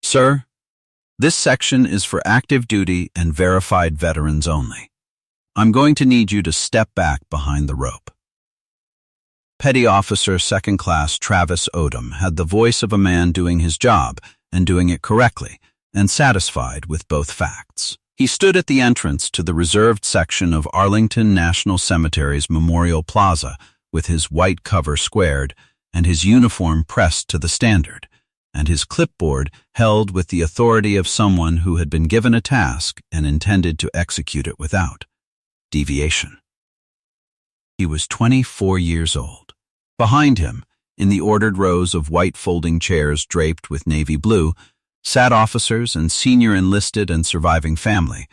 Sir, this section is for active duty and verified veterans only. I'm going to need you to step back behind the rope. Petty Officer Second Class Travis Odom had the voice of a man doing his job and doing it correctly and satisfied with both facts. He stood at the entrance to the reserved section of Arlington National Cemetery's Memorial Plaza with his white cover squared and his uniform pressed to the standard, and his clipboard held with the authority of someone who had been given a task and intended to execute it without deviation. He was 24 years old. Behind him, in the ordered rows of white folding chairs draped with navy blue, sat officers and senior enlisted and surviving family,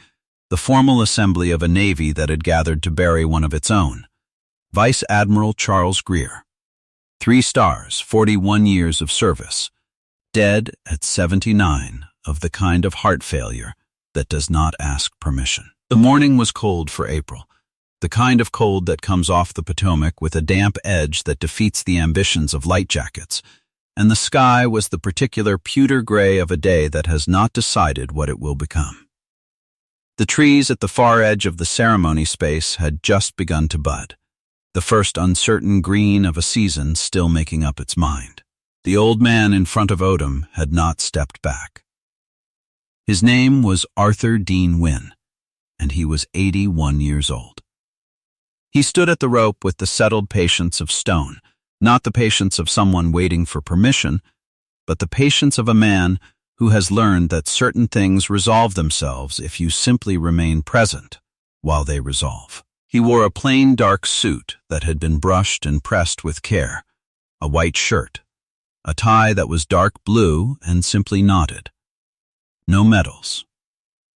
the formal assembly of a navy that had gathered to bury one of its own, Vice Admiral Charles Greer. 3 stars, 41 years of service, dead at 79 of the kind of heart failure that does not ask permission. The morning was cold for April, the kind of cold that comes off the Potomac with a damp edge that defeats the ambitions of light jackets, and the sky was the particular pewter gray of a day that has not decided what it will become. The trees at the far edge of the ceremony space had just begun to bud, the first uncertain green of a season still making up its mind. The old man in front of Odom had not stepped back. His name was Arthur Dean Wynne, and he was 81 years old. He stood at the rope with the settled patience of stone, not the patience of someone waiting for permission, but the patience of a man who has learned that certain things resolve themselves if you simply remain present while they resolve. He wore a plain dark suit that had been brushed and pressed with care, a white shirt, a tie that was dark blue and simply knotted. No medals,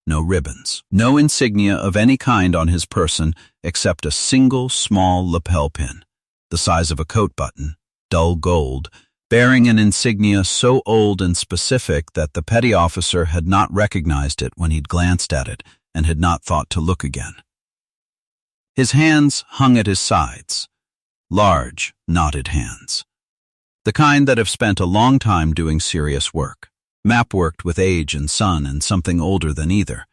no ribbons, no insignia of any kind on his person except a single small lapel pin, the size of a coat button, dull gold, bearing an insignia so old and specific that the petty officer had not recognized it when he'd glanced at it and had not thought to look again. His hands hung at his sides, large, knotted hands, the kind that have spent a long time doing serious work, map-worked with age and sun and something older than either.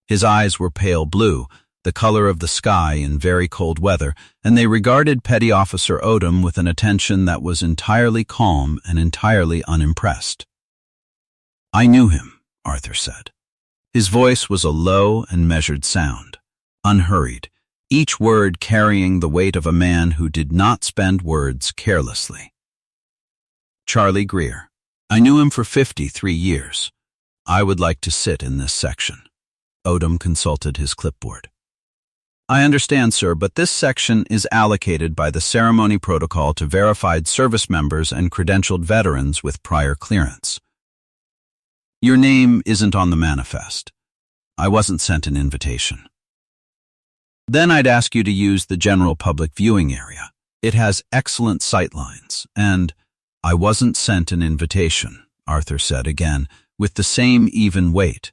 His eyes were pale blue, the color of the sky in very cold weather, and they regarded Petty Officer Odom with an attention that was entirely calm and entirely unimpressed. "I knew him," Arthur said. His voice was a low and measured sound, unhurried, each word carrying the weight of a man who did not spend words carelessly. "Charlie Greer. I knew him for 53 years. I would like to sit in this section." Odom consulted his clipboard. "I understand, sir, but this section is allocated by the ceremony protocol to verified service members and credentialed veterans with prior clearance. Your name isn't on the manifest. I wasn't sent an invitation." "Then I'd ask you to use the general public viewing area. It has excellent sightlines, and—" "I wasn't sent an invitation," Arthur said again, with the same even weight,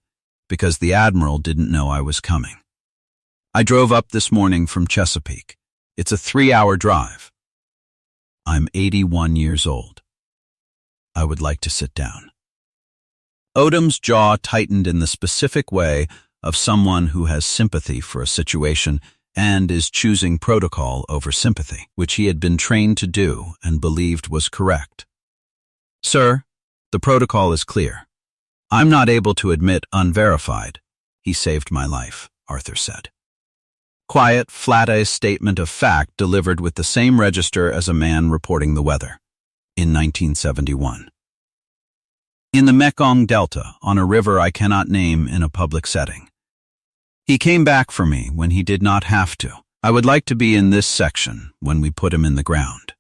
"because the Admiral didn't know I was coming. I drove up this morning from Chesapeake. It's a 3-hour drive. I'm 81 years old. I would like to sit down." Odom's jaw tightened in the specific way of someone who has sympathy for a situation and is choosing protocol over sympathy, which he had been trained to do and believed was correct. "Sir, the protocol is clear. I'm not able to admit unverified. He saved my life," Arthur said. Quiet, flat-a statement of fact delivered with the same register as a man reporting the weather. In 1971. In the Mekong Delta, on a river I cannot name in a public setting. He came back for me when he did not have to. I would like to be in this section when we put him in the ground.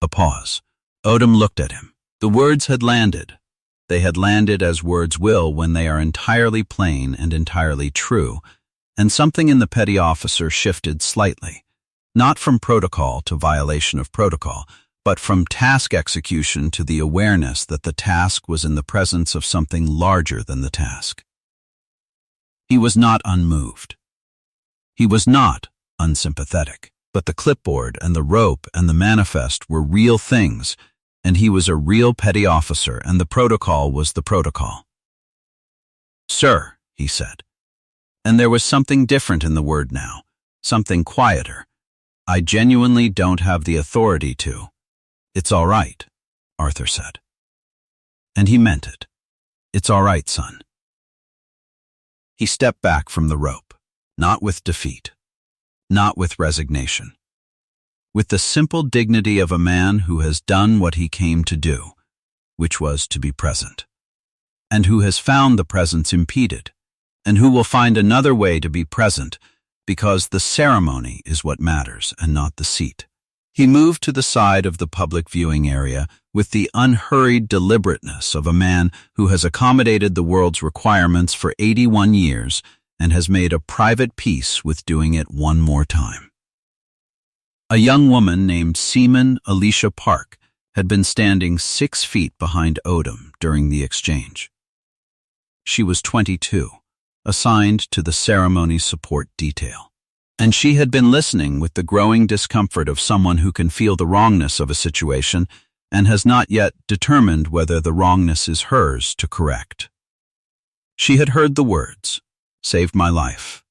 A pause. Odom looked at him. The words had landed. They had landed as words will when they are entirely plain and entirely true, and something in the petty officer shifted slightly, not from protocol to violation of protocol, but from task execution to the awareness that the task was in the presence of something larger than the task. He was not unmoved. He was not unsympathetic, but the clipboard and the rope and the manifest were real things, and he was a real petty officer, and the protocol was the protocol. "Sir," he said, and there was something different in the word now, something quieter. "I genuinely don't have the authority to." "It's all right," Arthur said. And he meant it. "It's all right, son." He stepped back from the rope, not with defeat, not with resignation, with the simple dignity of a man who has done what he came to do, which was to be present, and who has found the presence impeded, and who will find another way to be present, because the ceremony is what matters and not the seat. He moved to the side of the public viewing area with the unhurried deliberateness of a man who has accommodated the world's requirements for 81 years and has made a private peace with doing it one more time. A young woman named Seaman Alicia Park had been standing 6 feet behind Odom during the exchange. She was 22, assigned to the ceremony support detail, and she had been listening with the growing discomfort of someone who can feel the wrongness of a situation and has not yet determined whether the wrongness is hers to correct. She had heard the words, "Saved my life,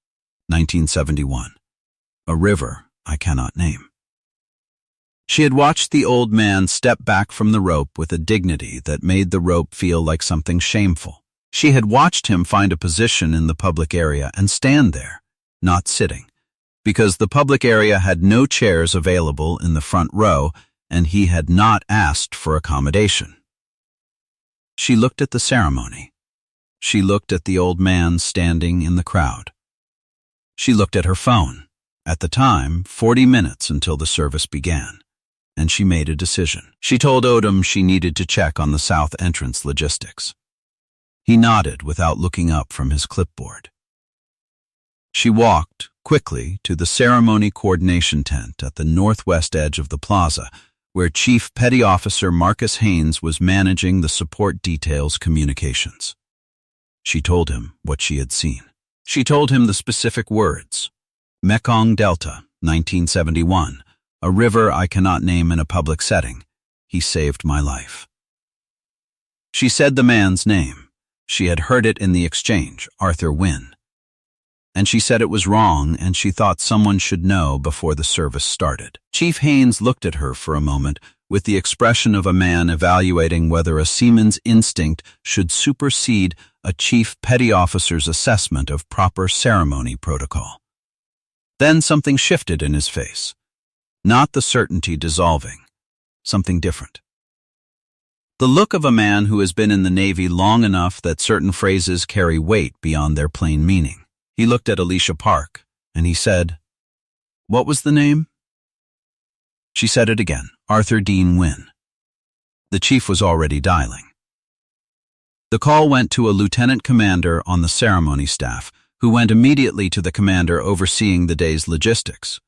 1971, a river I cannot name." She had watched the old man step back from the rope with a dignity that made the rope feel like something shameful. She had watched him find a position in the public area and stand there, not sitting, because the public area had no chairs available in the front row and he had not asked for accommodation. She looked at the ceremony. She looked at the old man standing in the crowd. She looked at her phone. At the time, 40 minutes until the service began, and she made a decision. She told Odom she needed to check on the south entrance logistics. He nodded without looking up from his clipboard. She walked quickly to the ceremony coordination tent at the northwest edge of the plaza, where Chief Petty Officer Marcus Haynes was managing the support detail's communications. She told him what she had seen. She told him the specific words. "Mekong Delta, 1971, a river I cannot name in a public setting. He saved my life." She said the man's name. She had heard it in the exchange, Arthur Wynne. And she said it was wrong, and she thought someone should know before the service started. Chief Haynes looked at her for a moment with the expression of a man evaluating whether a seaman's instinct should supersede a chief petty officer's assessment of proper ceremony protocol. Then something shifted in his face. Not the certainty dissolving, something different. The look of a man who has been in the Navy long enough that certain phrases carry weight beyond their plain meaning. He looked at Alicia Park, and he said, "What was the name?" She said it again, "Arthur Dean Wynne." The chief was already dialing. The call went to a lieutenant commander on the ceremony staff, who went immediately to the commander overseeing the day's logistics,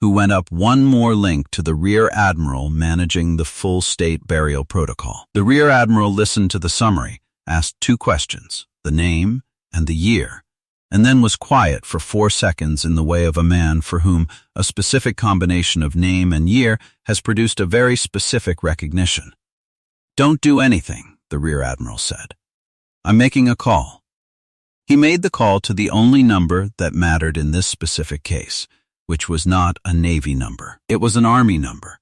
who went up one more link to the Rear Admiral managing the full state burial protocol. The Rear Admiral listened to the summary, asked 2 questions, the name and the year, and then was quiet for 4 seconds in the way of a man for whom a specific combination of name and year has produced a very specific recognition. "Don't do anything," the Rear Admiral said. "I'm making a call." He made the call to the only number that mattered in this specific case, which was not a Navy number. It was an Army number.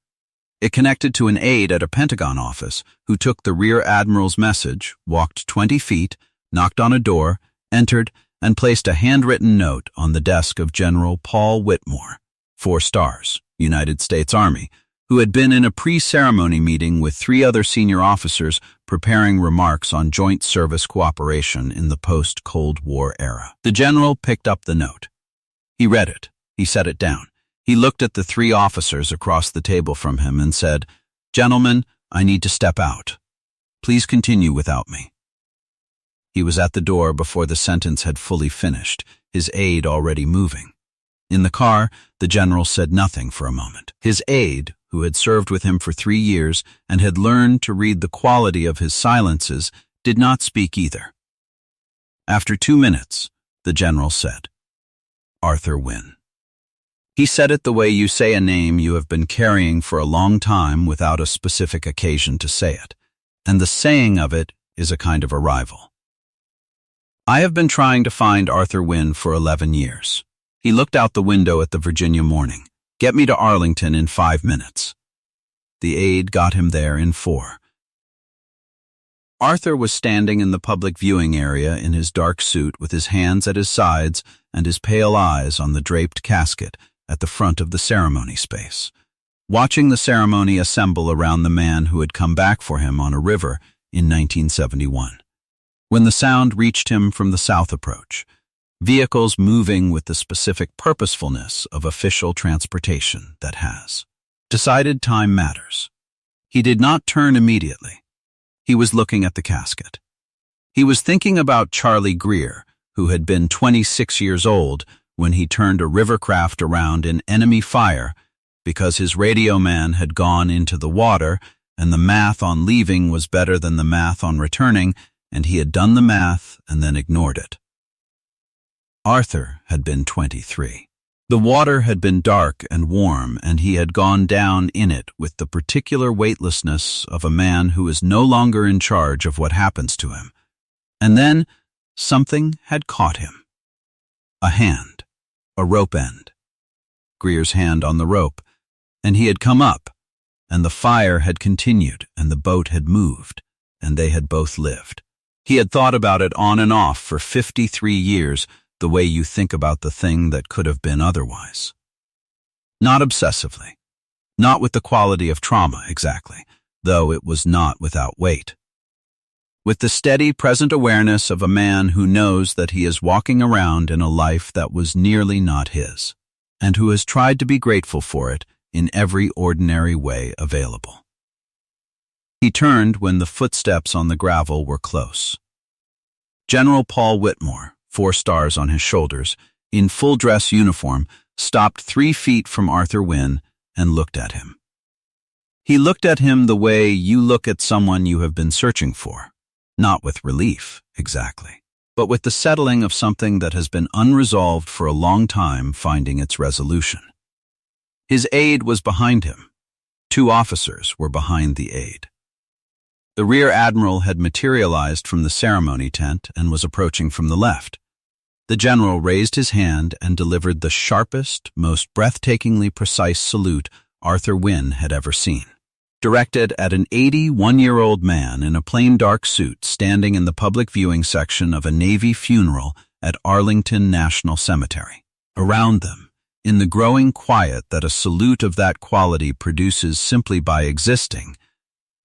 It connected to an aide at a Pentagon office who took the Rear Admiral's message, walked 20 feet, knocked on a door, entered, and placed a handwritten note on the desk of General Paul Whitmore, 4 stars, United States Army, who had been in a pre-ceremony meeting with 3 other senior officers preparing remarks on joint service cooperation in the post-Cold War era. The general picked up the note. He read it. He set it down. He looked at the 3 officers across the table from him and said, "Gentlemen, I need to step out. Please continue without me." He was at the door before the sentence had fully finished, his aide already moving. In the car, the general said nothing for a moment. His aide, who had served with him for 3 years and had learned to read the quality of his silences, did not speak either. After 2 minutes, the general said, "Arthur Wynne." He said it the way you say a name you have been carrying for a long time without a specific occasion to say it, and the saying of it is a kind of arrival. I have been trying to find Arthur Wynne for 11 years. He looked out the window at the Virginia morning. Get me to Arlington in 5 minutes. The aide got him there in 4. Arthur was standing in the public viewing area in his dark suit with his hands at his sides and his pale eyes on the draped casket at the front of the ceremony space, watching the ceremony assemble around the man who had come back for him on a river in 1971. When the sound reached him from the south approach, vehicles moving with the specific purposefulness of official transportation that has decided time matters. He did not turn immediately. He was looking at the casket. He was thinking about Charlie Greer, who had been 26 years old when he turned a rivercraft around in enemy fire because his radio man had gone into the water and the math on leaving was better than the math on returning, and he had done the math and then ignored it. Arthur had been 23. The water had been dark and warm, and he had gone down in it with the particular weightlessness of a man who is no longer in charge of what happens to him. And then something had caught him. A hand, a rope end. Greer's hand on the rope, and he had come up, and the fire had continued, and the boat had moved, and they had both lived. He had thought about it on and off for 53 years, the way you think about the thing that could have been otherwise. Not obsessively, not with the quality of trauma exactly, though it was not without weight. With the steady, present awareness of a man who knows that he is walking around in a life that was nearly not his, and who has tried to be grateful for it in every ordinary way available. He turned when the footsteps on the gravel were close. General Paul Whitmore, 4 stars on his shoulders, in full-dress uniform, stopped 3 feet from Arthur Wynne and looked at him. He looked at him the way you look at someone you have been searching for, not with relief, exactly, but with the settling of something that has been unresolved for a long time finding its resolution. His aide was behind him. 2 officers were behind the aide. The rear admiral had materialized from the ceremony tent and was approaching from the left. The general raised his hand and delivered the sharpest, most breathtakingly precise salute Arthur Wynne had ever seen, directed at an 81-year-old man in a plain dark suit standing in the public viewing section of a Navy funeral at Arlington National Cemetery. Around them, in the growing quiet that a salute of that quality produces simply by existing,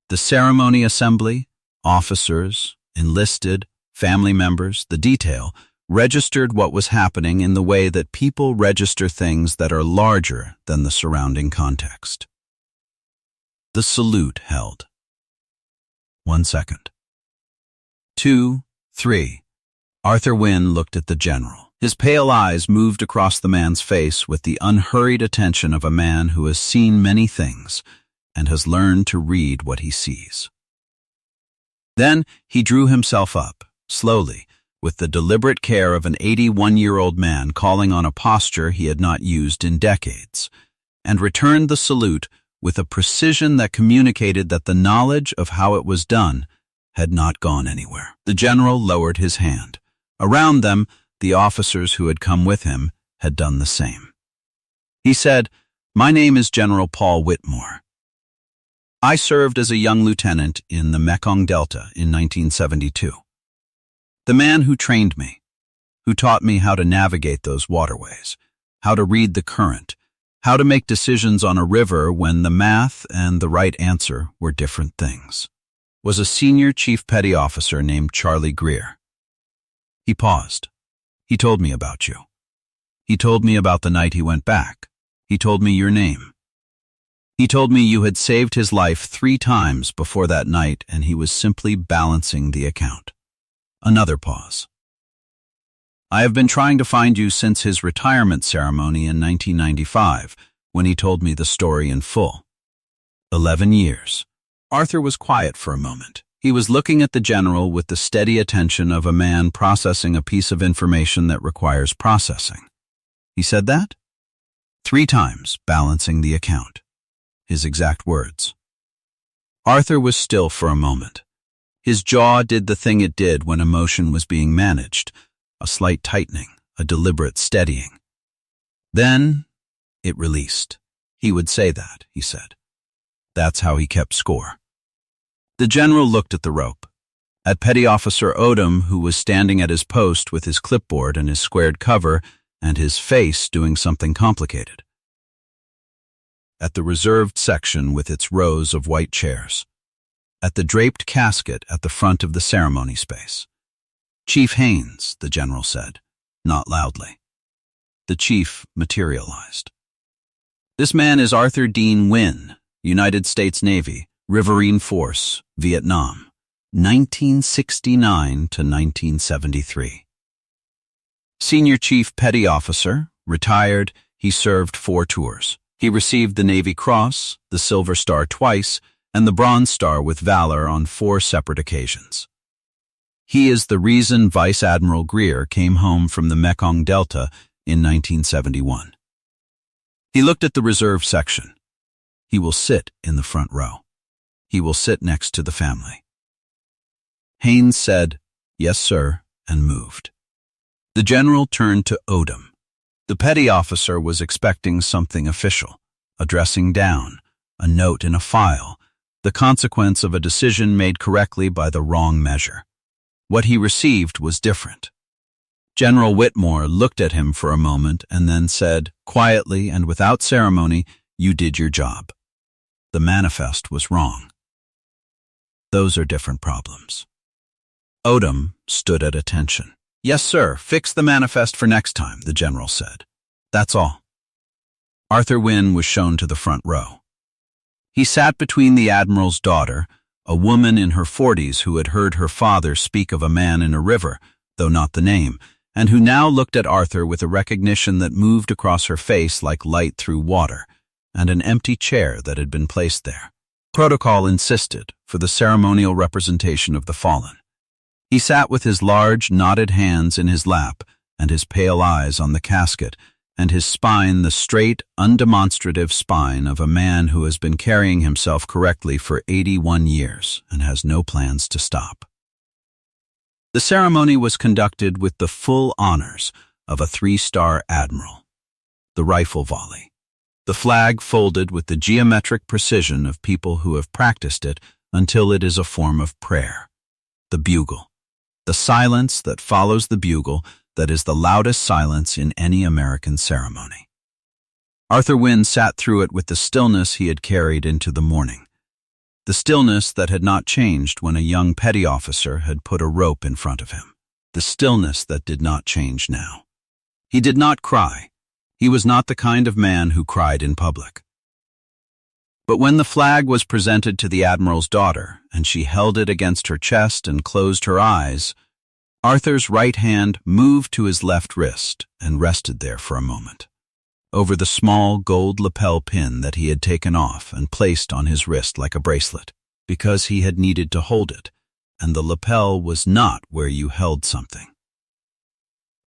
the ceremony assembly, officers, enlisted, family members, the detail, registered what was happening in the way that people register things that are larger than the surrounding context. The salute held. 1 second. 2, 3. Arthur Wynne looked at the general. His pale eyes moved across the man's face with the unhurried attention of a man who has seen many things and has learned to read what he sees. Then he drew himself up, slowly, with the deliberate care of an 81-year-old man calling on a posture he had not used in decades, and returned the salute with a precision that communicated that the knowledge of how it was done had not gone anywhere. The general lowered his hand. Around them, the officers who had come with him had done the same. He said, "My name is General Paul Whitmore. I served as a young lieutenant in the Mekong Delta in 1972. The man who trained me, who taught me how to navigate those waterways, how to read the current, how to make decisions on a river when the math and the right answer were different things, was a senior chief petty officer named Charlie Greer." He paused. "He told me about you. He told me about the night he went back. He told me your name. He told me you had saved his life 3 times before that night and he was simply balancing the account." Another pause. "I have been trying to find you since his retirement ceremony in 1995, when he told me the story in full. 11 years. Arthur was quiet for a moment. He was looking at the general with the steady attention of a man processing a piece of information that requires processing. "He said that?" 3 times, balancing the account. His exact words. Arthur was still for a moment. His jaw did the thing it did when emotion was being managed, a slight tightening, a deliberate steadying. Then it released. He would say that, he said. That's how he kept score. The general looked at the rope, at Petty Officer Odom, who was standing at his post with his clipboard and his squared cover and his face doing something complicated. At the reserved section with its rows of white chairs. At the draped casket at the front of the ceremony space. Chief Haynes, the general said, not loudly. The chief materialized. This man is Arthur Dean Wynne, United States Navy, Riverine Force, Vietnam, 1969 to 1973. Senior Chief Petty Officer, retired, he served 4 tours. He received the Navy Cross, the Silver Star twice, and the Bronze Star with Valor on 4 separate occasions. He is the reason Vice Admiral Greer came home from the Mekong Delta in 1971. He looked at the reserve section. He will sit in the front row. He will sit next to the family. Haynes said, "Yes, sir," and moved. The general turned to Odom. The petty officer was expecting something official, a dressing down, a note in a file, the consequence of a decision made correctly by the wrong measure. What he received was different. General Whitmore looked at him for a moment and then said, quietly and without ceremony, "You did your job. The manifest was wrong." Those are different problems. Odom stood at attention. "Yes, sir, fix the manifest for next time," the general said. "That's all." Arthur Wynne was shown to the front row. He sat between the Admiral's daughter, a woman in her 40s who had heard her father speak of a man in a river, though not the name, and who now looked at Arthur with a recognition that moved across her face like light through water, and an empty chair that had been placed there. Protocol insisted for the ceremonial representation of the fallen. He sat with his large, knotted hands in his lap and his pale eyes on the casket, and his spine the straight, undemonstrative spine of a man who has been carrying himself correctly for 81 years and has no plans to stop. The ceremony was conducted with the full honors of a 3-star admiral. The rifle volley. The flag folded with the geometric precision of people who have practiced it until it is a form of prayer. The bugle. The silence that follows the bugle that is the loudest silence in any American ceremony. Arthur Wynne sat through it with the stillness he had carried into the morning. The stillness that had not changed when a young petty officer had put a rope in front of him. The stillness that did not change now. He did not cry. He was not the kind of man who cried in public. But when the flag was presented to the Admiral's daughter, and she held it against her chest and closed her eyes, Arthur's right hand moved to his left wrist and rested there for a moment, over the small gold lapel pin that he had taken off and placed on his wrist like a bracelet, because he had needed to hold it, and the lapel was not where you held something.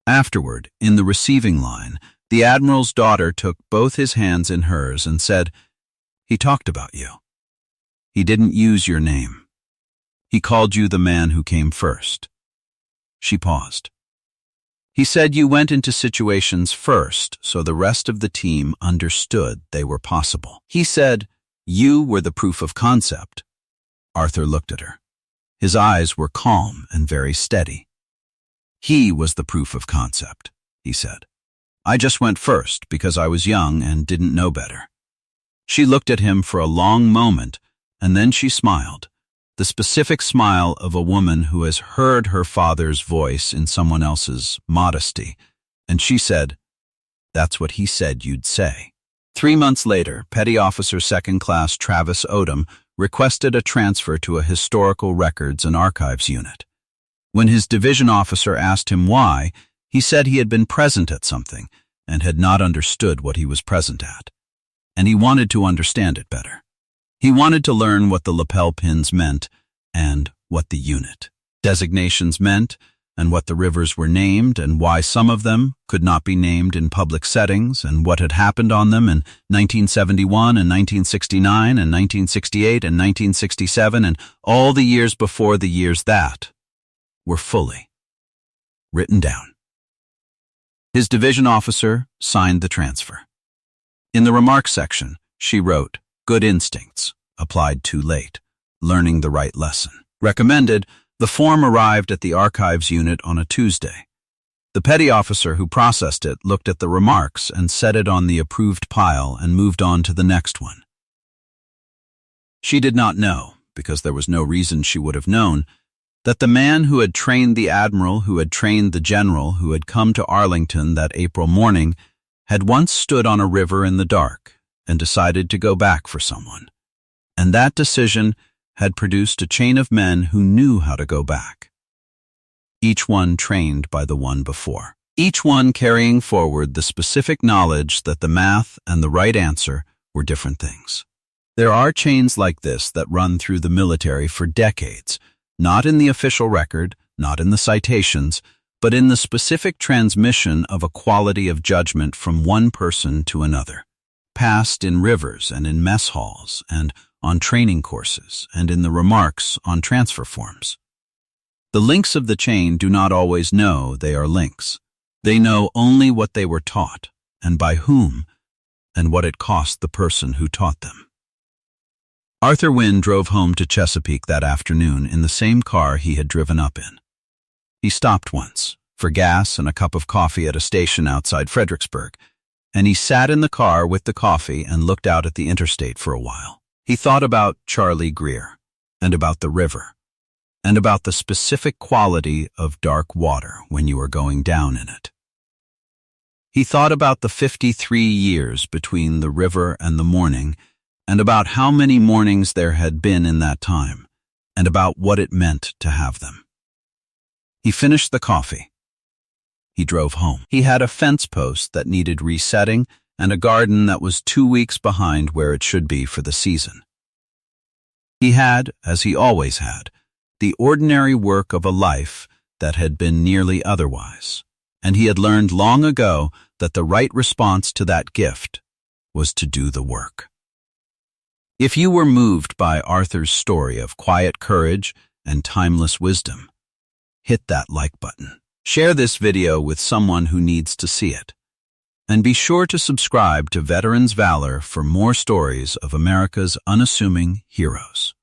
Afterward, in the receiving line, the Admiral's daughter took both his hands in hers and said, "He talked about you. He didn't use your name. He called you the man who came first." She paused. "He said you went into situations first so the rest of the team understood they were possible. He said you were the proof of concept." Arthur looked at her. His eyes were calm and very steady. "He was the proof of concept," he said. "I just went first because I was young and didn't know better." She looked at him for a long moment, and then she smiled, the specific smile of a woman who has heard her father's voice in someone else's modesty, and she said, "That's what he said you'd say." 3 months later, Petty Officer 2nd Class Travis Odom requested a transfer to a Historical Records and Archives unit. When his division officer asked him why, he said he had been present at something and had not understood what he was present at. And he wanted to understand it better. He wanted to learn what the lapel pins meant and what the unit designations meant and what the rivers were named and why some of them could not be named in public settings and what had happened on them in 1971 and 1969 and 1968 and 1967 and all the years before the years that were fully written down. His division officer signed the transfer. In the remarks section, she wrote, "Good instincts, applied too late, learning the right lesson. Recommended." The form arrived at the archives unit on a Tuesday. The petty officer who processed it looked at the remarks and set it on the approved pile and moved on to the next one. She did not know, because there was no reason she would have known, that the man who had trained the Admiral, who had trained the General, who had come to Arlington that April morning, had once stood on a river in the dark and decided to go back for someone. And that decision had produced a chain of men who knew how to go back. Each one trained by the one before. Each one carrying forward the specific knowledge that the math and the right answer were different things. There are chains like this that run through the military for decades, not in the official record, not in the citations, but in the specific transmission of a quality of judgment from one person to another, passed in rivers and in mess halls and on training courses and in the remarks on transfer forms. The links of the chain do not always know they are links. They know only what they were taught and by whom and what it cost the person who taught them. Arthur Wynne drove home to Chesapeake that afternoon in the same car he had driven up in. He stopped once for gas and a cup of coffee at a station outside Fredericksburg, and he sat in the car with the coffee and looked out at the interstate for a while. He thought about Charlie Greer, and about the river, and about the specific quality of dark water when you are going down in it. He thought about the 53 years between the river and the morning, and about how many mornings there had been in that time, and about what it meant to have them. He finished the coffee. He drove home. He had a fence post that needed resetting and a garden that was 2 weeks behind where it should be for the season. He had, as he always had, the ordinary work of a life that had been nearly otherwise, and he had learned long ago that the right response to that gift was to do the work. If you were moved by Arthur's story of quiet courage and timeless wisdom, hit that like button. Share this video with someone who needs to see it. And be sure to subscribe to Veterans Valor for more stories of America's unassuming heroes.